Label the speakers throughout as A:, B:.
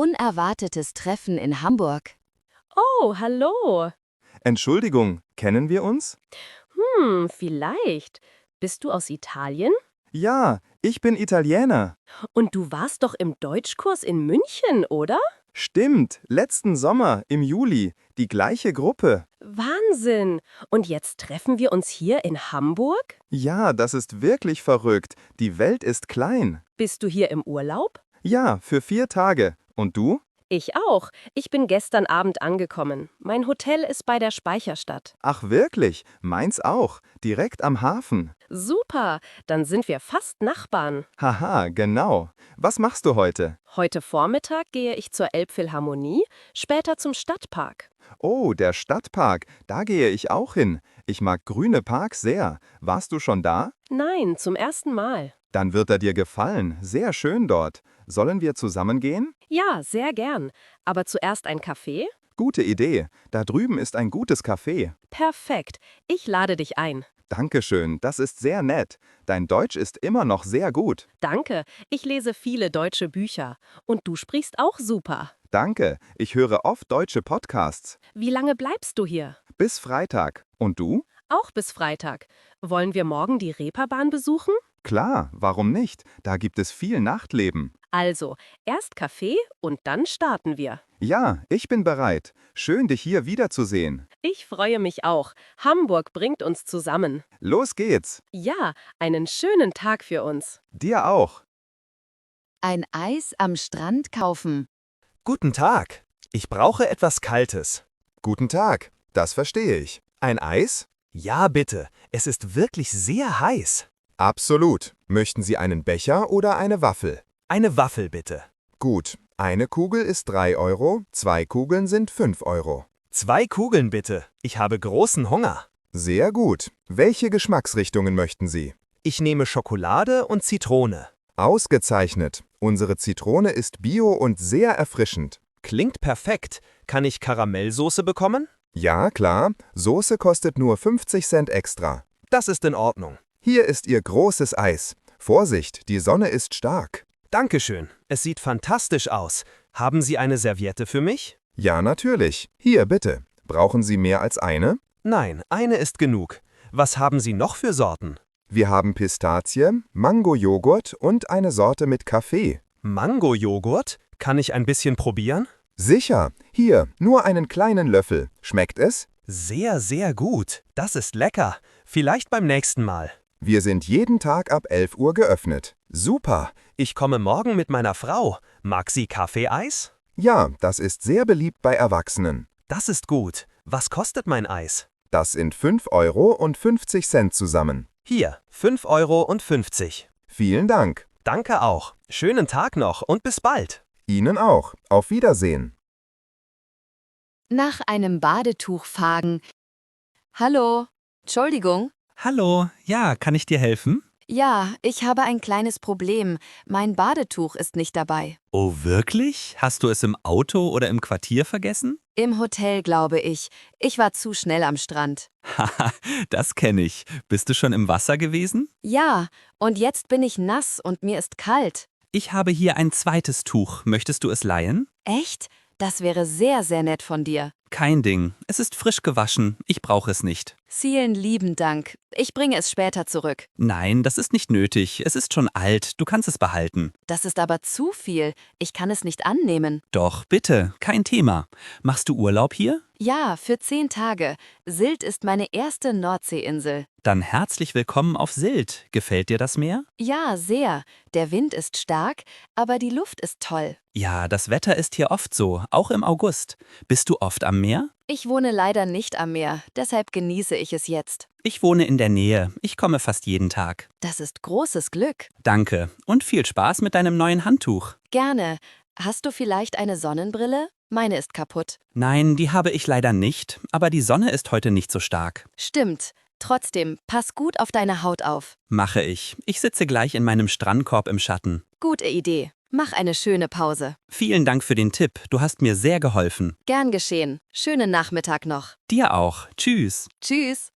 A: unerwartetes Treffen in Hamburg.
B: Oh, hallo.
C: Entschuldigung, kennen wir uns?
B: Vielleicht. Bist du aus Italien?
C: Ja, ich bin Italiener.
B: Und du warst doch im Deutschkurs in München, oder?
C: Stimmt, letzten Sommer, im Juli, die gleiche Gruppe.
B: Wahnsinn. Und jetzt treffen wir uns hier in Hamburg?
C: Ja, das ist wirklich verrückt. Die Welt ist klein.
B: Bist du hier im Urlaub?
C: Ja, für 4 Tage. Und du?
B: Ich auch. Ich bin gestern Abend angekommen. Mein Hotel ist bei der Speicherstadt.
C: Ach wirklich? Meins auch. Direkt am Hafen.
B: Super, dann sind wir fast Nachbarn.
C: Haha, genau. Was machst du heute?
B: Heute Vormittag gehe ich zur Elbphilharmonie, später zum Stadtpark.
C: Oh, der Stadtpark. Da gehe ich auch hin. Ich mag grüne Parks sehr. Warst du schon da?
B: Nein, zum ersten Mal.
C: Dann wird er dir gefallen. Sehr schön dort. Sollen wir zusammen gehen?
B: Ja, sehr gern. Aber zuerst ein Kaffee?
C: Gute Idee. Da drüben ist ein gutes Café.
B: Perfekt. Ich lade dich ein.
C: Dankeschön, das ist sehr nett. Dein Deutsch ist immer noch sehr gut.
B: Danke. Ich lese viele deutsche Bücher. Und du sprichst auch super.
C: Danke, ich höre oft deutsche Podcasts.
B: Wie lange bleibst du hier?
C: Bis Freitag. Und du?
B: Auch bis Freitag. Wollen wir morgen die Reeperbahn besuchen?
C: Klar, warum nicht? Da gibt es viel Nachtleben.
B: Also, erst Kaffee und dann starten wir.
C: Ja, ich bin bereit. Schön, dich hier wiederzusehen.
B: Ich freue mich auch. Hamburg bringt uns zusammen.
C: Los geht's.
B: Ja, einen schönen Tag für uns.
C: Dir auch.
A: Ein Eis am Strand kaufen.
D: Guten Tag. Ich brauche etwas Kaltes.
C: Guten Tag, das verstehe ich. Ein Eis?
D: Ja, bitte. Es ist wirklich sehr heiß.
C: Absolut. Möchten Sie einen Becher oder eine Waffel?
D: Eine Waffel, bitte.
C: Gut, eine Kugel ist 3 Euro, 2 Kugeln sind 5 Euro.
D: 2 Kugeln, bitte. Ich habe großen Hunger.
C: Sehr gut. Welche Geschmacksrichtungen möchten Sie?
D: Ich nehme Schokolade und Zitrone.
C: Ausgezeichnet. Unsere Zitrone ist bio und sehr erfrischend.
D: Klingt perfekt. Kann ich Karamellsoße bekommen?
C: Ja, klar. Soße kostet nur 50 Cent extra.
D: Das ist in Ordnung.
C: Hier ist Ihr großes Eis. Vorsicht, die Sonne ist stark.
D: Dankeschön. Es sieht fantastisch aus. Haben Sie eine Serviette für mich?
C: Ja, natürlich. Hier, bitte. Brauchen Sie mehr als eine?
D: Nein, eine ist genug. Was haben Sie noch für Sorten?
C: Wir haben Pistazie, Mango-Joghurt und eine Sorte mit Kaffee.
D: Mango-Joghurt? Kann ich ein bisschen probieren?
C: Sicher. Hier, nur einen kleinen Löffel. Schmeckt es?
D: Sehr, sehr gut. Das ist lecker. Vielleicht beim nächsten Mal.
C: Wir sind jeden Tag ab 11 Uhr geöffnet.
D: Super. Ich komme morgen mit meiner Frau. Mag sie Kaffeeeis?
C: Ja, das ist sehr beliebt bei Erwachsenen.
D: Das ist gut. Was kostet mein Eis?
C: Das sind 5 Euro und 50 Cent zusammen.
D: Hier, 5,50 €.
C: Vielen Dank.
D: Danke auch. Schönen Tag noch und bis bald.
C: Ihnen auch. Auf Wiedersehen.
A: Nach einem Badetuch fragen. Hallo, Entschuldigung.
E: Hallo, ja, kann ich dir helfen?
A: Ja, ich habe ein kleines Problem. Mein Badetuch ist nicht dabei.
E: Oh, wirklich? Hast du es im Auto oder im Quartier vergessen?
A: Im Hotel, glaube ich. Ich war zu schnell am Strand.
E: Haha, das kenne ich. Bist du schon im Wasser gewesen?
A: Ja, und jetzt bin ich nass und mir ist kalt.
E: Ich habe hier ein zweites Tuch. Möchtest du es leihen?
A: Echt? Das wäre sehr, sehr nett von dir.
E: Kein Ding. Es ist frisch gewaschen. Ich brauche es nicht.
A: Vielen lieben Dank. Ich bringe es später zurück.
E: Nein, das ist nicht nötig. Es ist schon alt. Du kannst es behalten.
A: Das ist aber zu viel. Ich kann es nicht annehmen.
E: Doch, bitte. Kein Thema. Machst du Urlaub hier?
A: Ja, für 10 Tage. Sylt ist meine erste Nordseeinsel.
E: Dann herzlich willkommen auf Sylt. Gefällt dir das Meer?
A: Ja, sehr. Der Wind ist stark, aber die Luft ist toll.
E: Ja, das Wetter ist hier oft so, auch im August. Bist du oft am Meer?
A: Ich wohne leider nicht am Meer, deshalb genieße ich es jetzt.
E: Ich wohne in der Nähe. Ich komme fast jeden Tag.
A: Das ist großes Glück.
E: Danke und viel Spaß mit deinem neuen Handtuch.
A: Gerne. Hast du vielleicht eine Sonnenbrille? Meine ist kaputt.
E: Nein, die habe ich leider nicht, aber die Sonne ist heute nicht so stark.
A: Stimmt. Trotzdem, pass gut auf deine Haut auf.
E: Mache ich. Ich sitze gleich in meinem Strandkorb im Schatten.
A: Gute Idee. Mach eine schöne Pause.
E: Vielen Dank für den Tipp. Du hast mir sehr geholfen.
A: Gern geschehen. Schönen Nachmittag noch.
E: Dir auch. Tschüss.
A: Tschüss.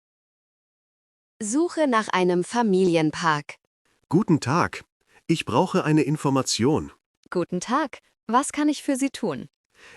A: Suche nach einem Familienpark.
F: Guten Tag. Ich brauche eine Information.
A: Guten Tag. Was kann ich für Sie tun?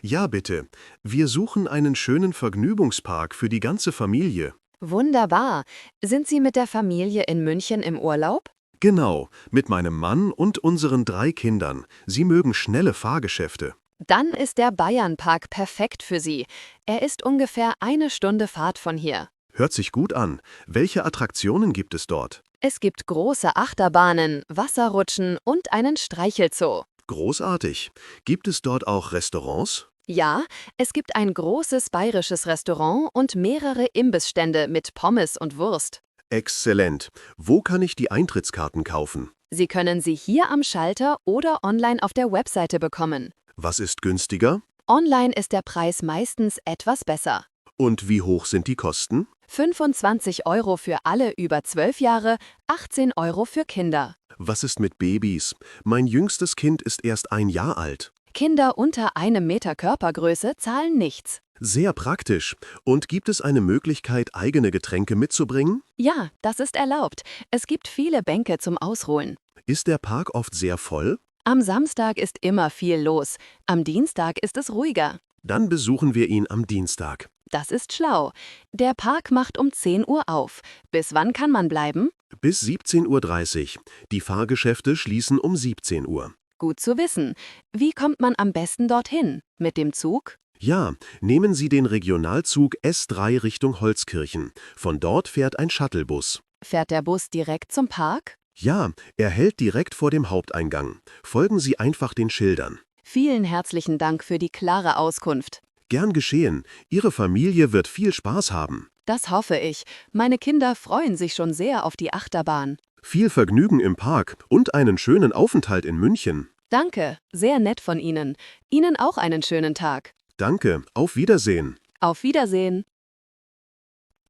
F: Ja, bitte. Wir suchen einen schönen Vergnügungspark für die ganze Familie.
A: Wunderbar. Sind Sie mit der Familie in München im Urlaub?
F: Genau, mit meinem Mann und unseren 3 Kindern. Sie mögen schnelle Fahrgeschäfte.
A: Dann ist der Bayernpark perfekt für Sie. Er ist ungefähr 1 Stunde Fahrt von hier.
F: Hört sich gut an. Welche Attraktionen gibt es dort?
A: Es gibt große Achterbahnen, Wasserrutschen und einen Streichelzoo.
F: Großartig. Gibt es dort auch Restaurants?
A: Ja, es gibt ein großes bayerisches Restaurant und mehrere Imbissstände mit Pommes und Wurst.
F: Exzellent. Wo kann ich die Eintrittskarten kaufen?
A: Sie können sie hier am Schalter oder online auf der Webseite bekommen.
F: Was ist günstiger?
A: Online ist der Preis meistens etwas besser.
F: Und wie hoch sind die Kosten?
A: 25 € für alle über 12 Jahre, 18 € für Kinder.
F: Was ist mit Babys? Mein jüngstes Kind ist erst 1 Jahr alt.
A: Kinder unter 1 Meter Körpergröße zahlen nichts.
F: Sehr praktisch. Und gibt es eine Möglichkeit, eigene Getränke mitzubringen?
A: Ja, das ist erlaubt. Es gibt viele Bänke zum Ausruhen.
F: Ist der Park oft sehr voll?
A: Am Samstag ist immer viel los. Am Dienstag ist es ruhiger.
F: Dann besuchen wir ihn am Dienstag.
A: Das ist schlau. Der Park macht um 10 Uhr auf. Bis wann kann man bleiben?
F: Bis 17:30 Uhr. Die Fahrgeschäfte schließen um 17 Uhr.
A: Gut zu wissen. Wie kommt man am besten dorthin? Mit dem Zug?
F: Ja, nehmen Sie den Regionalzug S3 Richtung Holzkirchen. Von dort fährt ein Shuttlebus.
A: Fährt der Bus direkt zum Park?
F: Ja, er hält direkt vor dem Haupteingang. Folgen Sie einfach den Schildern.
A: Vielen herzlichen Dank für die klare Auskunft.
F: Gern geschehen. Ihre Familie wird viel Spaß haben.
A: Das hoffe ich. Meine Kinder freuen sich schon sehr auf die Achterbahn.
F: Viel Vergnügen im Park und einen schönen Aufenthalt in München.
A: Danke, sehr nett von Ihnen. Ihnen auch einen schönen Tag.
F: Danke, auf Wiedersehen.
A: Auf Wiedersehen.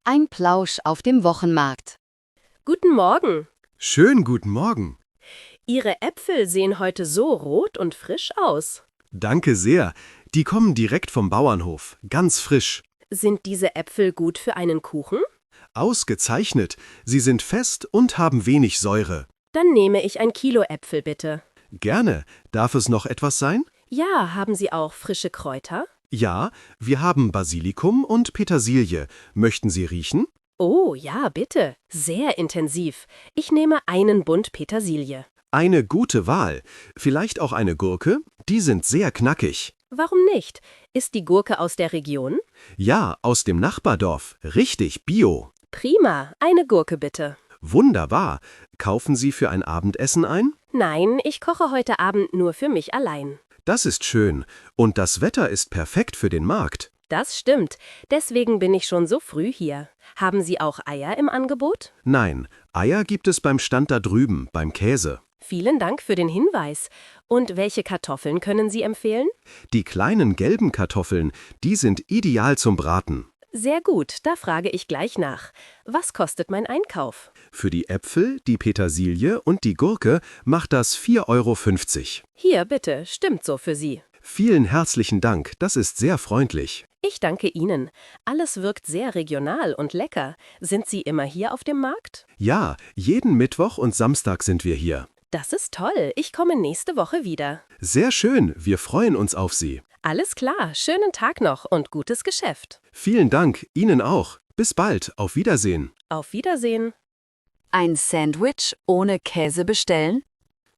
A: Ein Plausch auf dem Wochenmarkt.
B: Guten Morgen.
G: Schönen guten Morgen.
B: Ihre Äpfel sehen heute so rot und frisch aus.
G: Danke sehr. Die kommen direkt vom Bauernhof, ganz frisch.
B: Sind diese Äpfel gut für einen Kuchen?
G: Ausgezeichnet. Sie sind fest und haben wenig Säure.
B: Dann nehme ich 1 Kilo Äpfel bitte.
G: Gerne. Darf es noch etwas sein?
B: Ja, haben Sie auch frische Kräuter?
G: Ja, wir haben Basilikum und Petersilie. Möchten Sie riechen?
B: Oh, ja, bitte. Sehr intensiv. Ich nehme einen Bund Petersilie.
G: Eine gute Wahl. Vielleicht auch eine Gurke? Die sind sehr knackig.
B: Warum nicht? Ist die Gurke aus der Region?
G: Ja, aus dem Nachbardorf. Richtig bio.
B: Prima, eine Gurke bitte.
G: Wunderbar. Kaufen Sie für ein Abendessen ein?
B: Nein, ich koche heute Abend nur für mich allein.
G: Das ist schön. Und das Wetter ist perfekt für den Markt.
B: Das stimmt. Deswegen bin ich schon so früh hier. Haben Sie auch Eier im Angebot?
G: Nein, Eier gibt es beim Stand da drüben, beim Käse.
B: Vielen Dank für den Hinweis. Und welche Kartoffeln können Sie empfehlen?
G: Die kleinen gelben Kartoffeln, die sind ideal zum Braten.
B: Sehr gut, da frage ich gleich nach. Was kostet mein Einkauf?
G: Für die Äpfel, die Petersilie und die Gurke macht das 4,50 €.
B: Hier, bitte, stimmt so für Sie.
G: Vielen herzlichen Dank, das ist sehr freundlich.
B: Ich danke Ihnen. Alles wirkt sehr regional und lecker. Sind Sie immer hier auf dem Markt?
G: Ja, jeden Mittwoch und Samstag sind wir hier.
B: Das ist toll. Ich komme nächste Woche wieder.
G: Sehr schön, wir freuen uns auf Sie.
B: Alles klar, schönen Tag noch und gutes Geschäft.
G: Vielen Dank, Ihnen auch. Bis bald, auf Wiedersehen.
B: Auf Wiedersehen.
A: Ein Sandwich ohne Käse bestellen?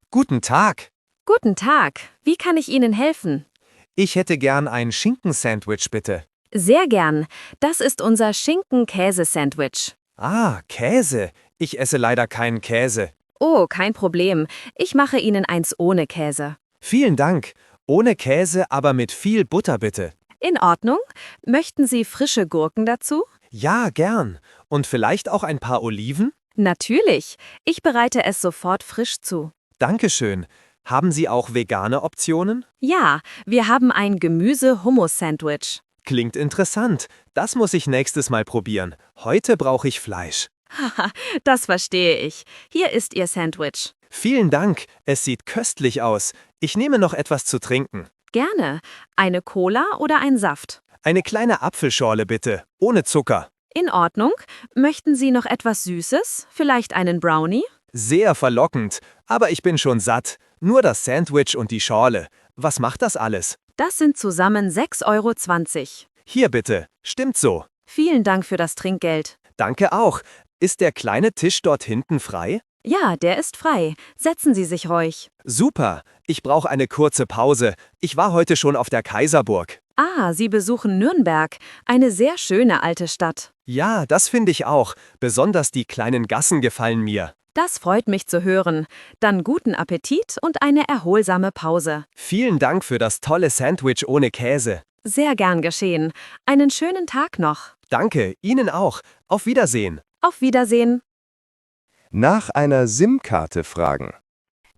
D: Guten Tag.
A: Guten Tag. Wie kann ich Ihnen helfen?
D: Ich hätte gern ein Schinkensandwich, bitte.
A: Sehr gern. Das ist unser Schinken-Käse-Sandwich.
D: Ah, Käse. Ich esse leider keinen Käse.
A: Oh, kein Problem. Ich mache Ihnen eins ohne Käse.
D: Vielen Dank. Ohne Käse, aber mit viel Butter, bitte.
A: In Ordnung. Möchten Sie frische Gurken dazu?
D: Ja, gern. Und vielleicht auch ein paar Oliven?
A: Natürlich. Ich bereite es sofort frisch zu.
D: Dankeschön. Haben Sie auch vegane Optionen?
A: Ja, wir haben ein Gemüse-Hummus-Sandwich.
D: Klingt interessant. Das muss ich nächstes Mal probieren. Heute brauche ich Fleisch.
A: Haha, das verstehe ich. Hier ist Ihr Sandwich.
D: Vielen Dank. Es sieht köstlich aus. Ich nehme noch etwas zu trinken.
A: Gerne. Eine Cola oder ein Saft?
D: Eine kleine Apfelschorle bitte, ohne Zucker.
A: In Ordnung. Möchten Sie noch etwas Süßes? Vielleicht einen Brownie?
D: Sehr verlockend, aber ich bin schon satt. Nur das Sandwich und die Schorle. Was macht das alles?
B: Das sind zusammen 6,20 €.
D: Hier bitte. Stimmt so.
B: Vielen Dank für das Trinkgeld.
D: Danke auch. Ist der kleine Tisch dort hinten frei?
B: Ja, der ist frei. Setzen Sie sich ruhig.
D: Super. Ich brauche eine kurze Pause. Ich war heute schon auf der Kaiserburg.
B: Ah, Sie besuchen Nürnberg. Eine sehr schöne alte Stadt.
D: Ja, das finde ich auch. Besonders die kleinen Gassen gefallen mir.
B: Das freut mich zu hören. Dann guten Appetit und eine erholsame Pause.
D: Vielen Dank für das tolle Sandwich ohne Käse.
B: Sehr gern geschehen. Einen schönen Tag noch.
D: Danke, Ihnen auch. Auf Wiedersehen.
B: Auf Wiedersehen.
C: Nach einer SIM-Karte fragen.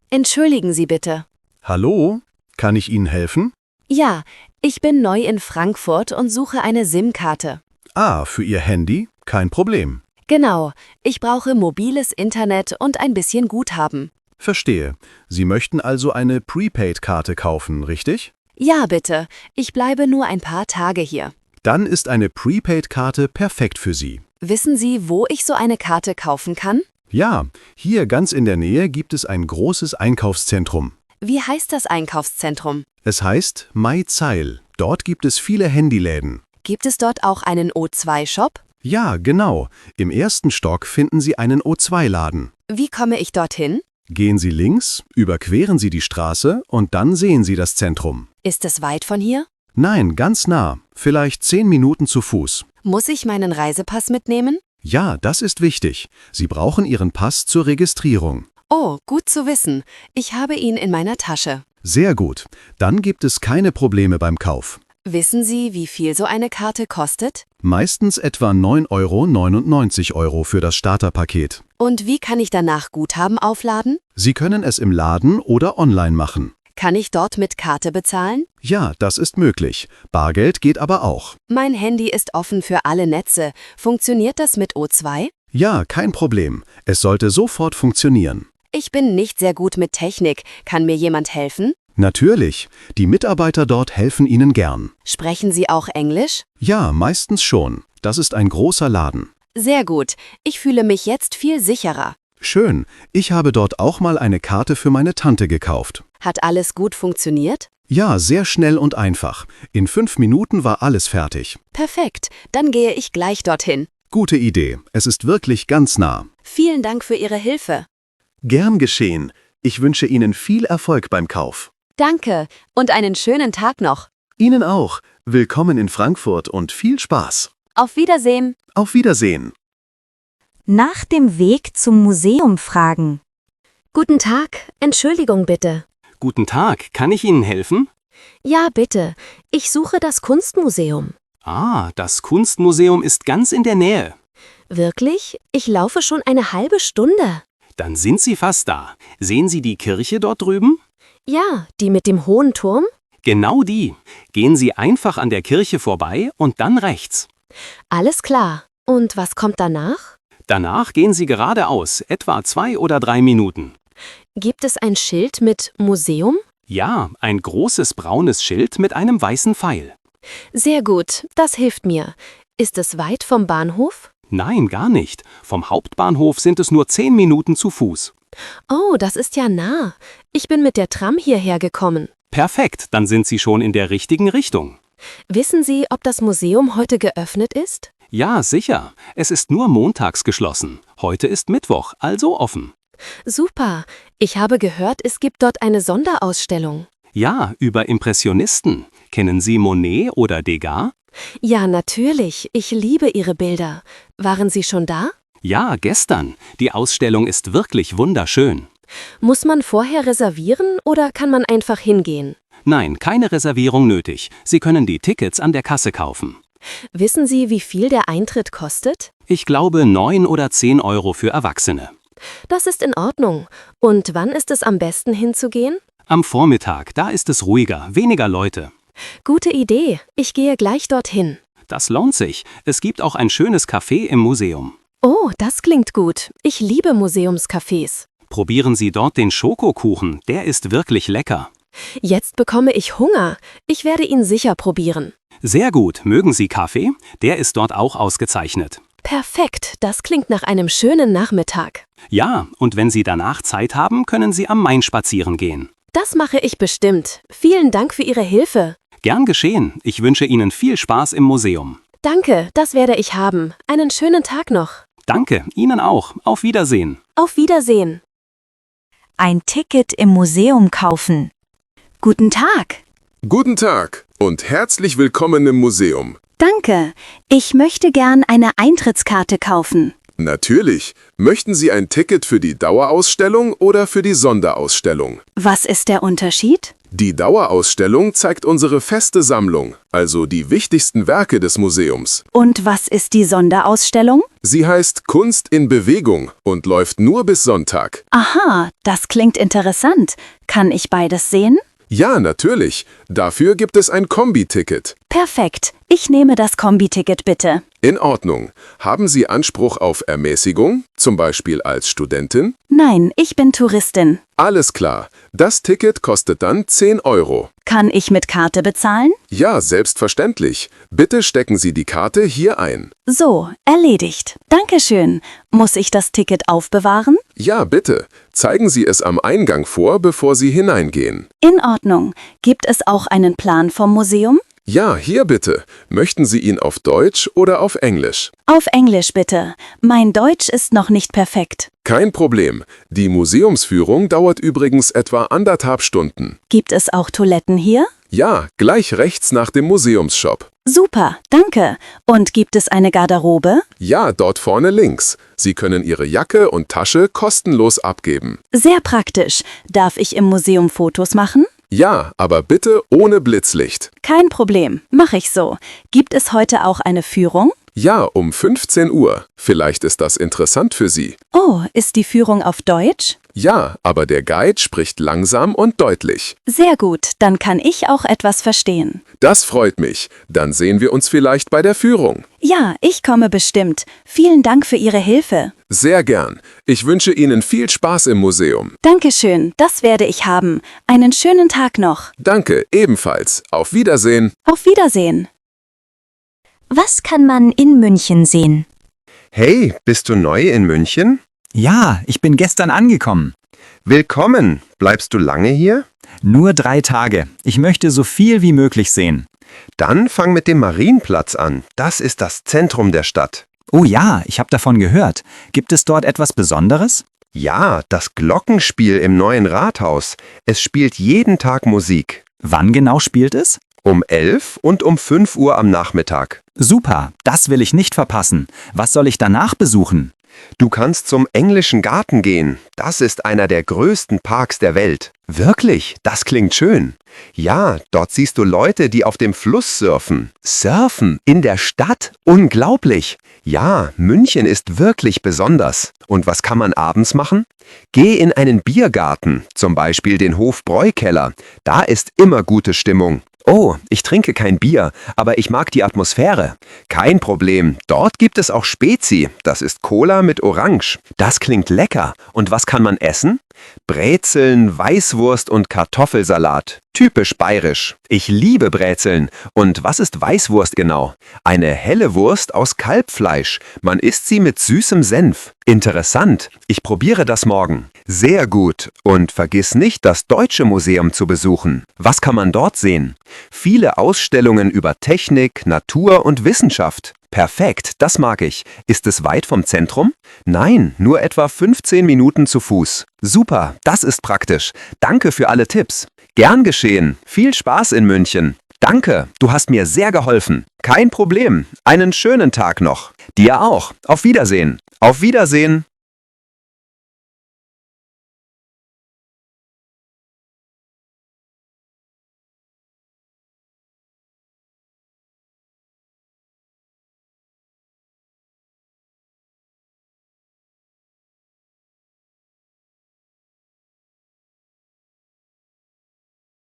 A: Entschuldigen Sie bitte.
G: Hallo? Kann ich Ihnen helfen?
A: Ja, ich bin neu in Frankfurt und suche eine SIM-Karte.
G: Ah, für Ihr Handy? Kein Problem.
A: Genau, ich brauche mobiles Internet und ein bisschen Guthaben.
G: Verstehe. Sie möchten also eine Prepaid-Karte kaufen, richtig?
A: Ja, bitte. Ich bleibe nur ein paar Tage hier.
G: Dann ist eine Prepaid-Karte perfekt für Sie.
A: Wissen Sie, wo ich so eine Karte kaufen kann?
G: Ja, hier ganz in der Nähe gibt es ein großes Einkaufszentrum.
A: Wie heißt das Einkaufszentrum?
G: Es heißt MyZeil. Dort gibt es viele Handyläden.
A: Gibt es dort auch einen O2-Shop?
G: Ja, genau. Im ersten Stock finden Sie einen O2-Laden.
A: Wie komme ich dorthin?
G: Gehen Sie links, überqueren Sie die Straße und dann sehen Sie das Zentrum.
A: Ist es weit von hier?
G: Nein, ganz nah. Vielleicht 10 Minuten zu Fuß.
A: Muss ich meinen Reisepass mitnehmen?
G: Ja, das ist wichtig. Sie brauchen Ihren Pass zur Registrierung.
A: Oh, gut zu wissen. Ich habe ihn in meiner Tasche.
G: Sehr gut. Dann gibt es keine Probleme beim Kauf.
A: Wissen Sie, wie viel so eine Karte kostet?
G: Meistens etwa 9,99 € für das Starterpaket.
A: Und wie kann ich danach Guthaben aufladen?
G: Sie können es im Laden oder online machen.
A: Kann ich dort mit Karte bezahlen?
G: Ja, das ist möglich. Bargeld geht aber auch.
A: Mein Handy ist offen für alle Netze. Funktioniert das mit O2?
G: Ja, kein Problem. Es sollte sofort funktionieren.
A: Ich bin nicht sehr gut mit Technik. Kann mir jemand helfen?
G: Natürlich. Die Mitarbeiter dort helfen Ihnen gern.
A: Sprechen Sie auch Englisch?
G: Ja, meistens schon. Das ist ein großer Laden.
A: Sehr gut. Ich fühle mich jetzt viel sicherer.
G: Schön. Ich habe dort auch mal eine Karte für meine Tante gekauft.
A: Hat alles gut funktioniert?
G: Ja, sehr schnell und einfach. In 5 Minuten war alles fertig.
A: Perfekt. Dann gehe ich gleich dorthin.
G: Gute Idee. Es ist wirklich ganz nah.
A: Vielen Dank für Ihre Hilfe.
G: Gern geschehen. Ich wünsche Ihnen viel Erfolg beim Kauf.
A: Danke und einen schönen Tag noch.
G: Ihnen auch. Willkommen in Frankfurt und viel Spaß.
A: Auf Wiedersehen.
G: Auf Wiedersehen.
H: Nach dem Weg zum Museum fragen.
A: Guten Tag. Entschuldigung bitte.
I: Guten Tag, kann ich Ihnen helfen?
A: Ja, bitte. Ich suche das Kunstmuseum.
I: Ah, das Kunstmuseum ist ganz in der Nähe.
A: Wirklich? Ich laufe schon eine halbe Stunde.
I: Dann sind Sie fast da. Sehen Sie die Kirche dort drüben?
A: Ja, die mit dem hohen Turm?
I: Genau die. Gehen Sie einfach an der Kirche vorbei und dann rechts.
A: Alles klar. Und was kommt danach?
I: Danach gehen Sie geradeaus, etwa 2 oder 3 Minuten.
A: Gibt es ein Schild mit Museum?
I: Ja, ein großes braunes Schild mit einem weißen Pfeil.
A: Sehr gut, das hilft mir. Ist es weit vom Bahnhof?
I: Nein, gar nicht. Vom Hauptbahnhof sind es nur 10 Minuten zu Fuß.
A: Oh, das ist ja nah. Ich bin mit der Tram hierher gekommen.
I: Perfekt, dann sind Sie schon in der richtigen Richtung.
A: Wissen Sie, ob das Museum heute geöffnet ist?
I: Ja, sicher. Es ist nur montags geschlossen. Heute ist Mittwoch, also offen.
A: Super. Ich habe gehört, es gibt dort eine Sonderausstellung.
I: Ja, über Impressionisten. Kennen Sie Monet oder Degas?
A: Ja, natürlich. Ich liebe Ihre Bilder. Waren Sie schon da?
I: Ja, gestern. Die Ausstellung ist wirklich wunderschön.
A: Muss man vorher reservieren oder kann man einfach hingehen?
I: Nein, keine Reservierung nötig. Sie können die Tickets an der Kasse kaufen.
A: Wissen Sie, wie viel der Eintritt kostet?
I: Ich glaube 9 oder 10 € für Erwachsene.
A: Das ist in Ordnung. Und wann ist es am besten hinzugehen?
I: Am Vormittag, da ist es ruhiger, weniger Leute.
A: Gute Idee. Ich gehe gleich dorthin.
I: Das lohnt sich. Es gibt auch ein schönes Café im Museum.
A: Oh, das klingt gut. Ich liebe Museumscafés.
I: Probieren Sie dort den Schokokuchen, der ist wirklich lecker.
A: Jetzt bekomme ich Hunger. Ich werde ihn sicher probieren.
I: Sehr gut. Mögen Sie Kaffee? Der ist dort auch ausgezeichnet.
A: Perfekt. Das klingt nach einem schönen Nachmittag.
I: Ja, und wenn Sie danach Zeit haben, können Sie am Main spazieren gehen.
B: Das mache ich bestimmt. Vielen Dank für Ihre Hilfe.
I: Gern geschehen. Ich wünsche Ihnen viel Spaß im Museum.
B: Danke, das werde ich haben. Einen schönen Tag noch.
I: Danke, Ihnen auch. Auf Wiedersehen.
B: Auf Wiedersehen.
H: Ein Ticket im Museum kaufen.
J: Guten Tag.
K: Guten Tag und herzlich willkommen im Museum.
J: Danke. Ich möchte gern eine Eintrittskarte kaufen.
K: Natürlich. Möchten Sie ein Ticket für die Dauerausstellung oder für die Sonderausstellung?
J: Was ist der Unterschied?
K: Die Dauerausstellung zeigt unsere feste Sammlung, also die wichtigsten Werke des Museums.
J: Und was ist die Sonderausstellung?
K: Sie heißt Kunst in Bewegung und läuft nur bis Sonntag.
J: Aha, das klingt interessant. Kann ich beides sehen?
K: Ja, natürlich. Dafür gibt es ein Kombi-Ticket.
J: Perfekt. Ich nehme das Kombi-Ticket bitte.
K: In Ordnung. Haben Sie Anspruch auf Ermäßigung, zum Beispiel als Studentin?
J: Nein, ich bin Touristin.
K: Alles klar. Das Ticket kostet dann 10 €.
J: Kann ich mit Karte bezahlen?
K: Ja, selbstverständlich. Bitte stecken Sie die Karte hier ein.
J: So, erledigt. Dankeschön. Muss ich das Ticket aufbewahren?
K: Ja, bitte. Zeigen Sie es am Eingang vor, bevor Sie hineingehen.
J: In Ordnung. Gibt es auch einen Plan vom Museum?
K: Ja, hier bitte. Möchten Sie ihn auf Deutsch oder auf Englisch?
J: Auf Englisch bitte. Mein Deutsch ist noch nicht perfekt.
K: Kein Problem. Die Museumsführung dauert übrigens etwa 1,5 Stunden.
J: Gibt es auch Toiletten hier?
K: Ja, gleich rechts nach dem Museumsshop.
J: Super, danke. Und gibt es eine Garderobe?
K: Ja, dort vorne links. Sie können Ihre Jacke und Tasche kostenlos abgeben.
J: Sehr praktisch. Darf ich im Museum Fotos machen?
K: Ja, aber bitte ohne Blitzlicht.
J: Kein Problem, mache ich so. Gibt es heute auch eine Führung?
K: Ja, um 15 Uhr. Vielleicht ist das interessant für Sie.
J: Oh, ist die Führung auf Deutsch?
K: Ja, aber der Guide spricht langsam und deutlich.
J: Sehr gut, dann kann ich auch etwas verstehen.
K: Das freut mich. Dann sehen wir uns vielleicht bei der Führung.
J: Ja, ich komme bestimmt. Vielen Dank für Ihre Hilfe.
K: Sehr gern. Ich wünsche Ihnen viel Spaß im Museum.
J: Dankeschön, das werde ich haben. Einen schönen Tag noch.
K: Danke, ebenfalls. Auf Wiedersehen.
J: Auf Wiedersehen.
H: Was kann man in München sehen?
G: Hey, bist du neu in München?
E: Ja, ich bin gestern angekommen.
G: Willkommen. Bleibst du lange hier?
E: Nur 3 Tage. Ich möchte so viel wie möglich sehen.
G: Dann fang mit dem Marienplatz an. Das ist das Zentrum der Stadt.
E: Oh ja, ich habe davon gehört. Gibt es dort etwas Besonderes?
G: Ja, das Glockenspiel im neuen Rathaus. Es spielt jeden Tag Musik.
E: Wann genau spielt es?
G: Um 11 und um 5 Uhr am Nachmittag.
E: Super, das will ich nicht verpassen. Was soll ich danach besuchen?
G: Du kannst zum Englischen Garten gehen. Das ist einer der größten Parks der Welt. Wirklich, das klingt schön. Ja, dort siehst du Leute, die auf dem Fluss surfen. Surfen? In der Stadt? Unglaublich. Ja, München ist wirklich besonders. Und was kann man abends machen? Geh in einen Biergarten, zum Beispiel den Hofbräukeller. Da ist immer gute Stimmung. Oh, ich trinke kein Bier, aber ich mag die Atmosphäre. Kein Problem, dort gibt es auch Spezi, das ist Cola mit Orange. Das klingt lecker. Und was kann man essen? Brezeln, Weißwurst und Kartoffelsalat. Typisch bayerisch. Ich liebe Brezeln. Und was ist Weißwurst genau? Eine helle Wurst aus Kalbfleisch. Man isst sie mit süßem Senf. Interessant. Ich probiere das morgen. Sehr gut. Und vergiss nicht, das Deutsche Museum zu besuchen. Was kann man dort sehen? Viele Ausstellungen über Technik, Natur und Wissenschaft. Perfekt, das mag ich. Ist es weit vom Zentrum? Nein, nur etwa 15 Minuten zu Fuß. Super, das ist praktisch. Danke für alle Tipps. Gern geschehen. Viel Spaß in München. Danke, du hast mir sehr geholfen. Kein Problem. Einen schönen Tag noch. Dir auch. Auf Wiedersehen. Auf Wiedersehen.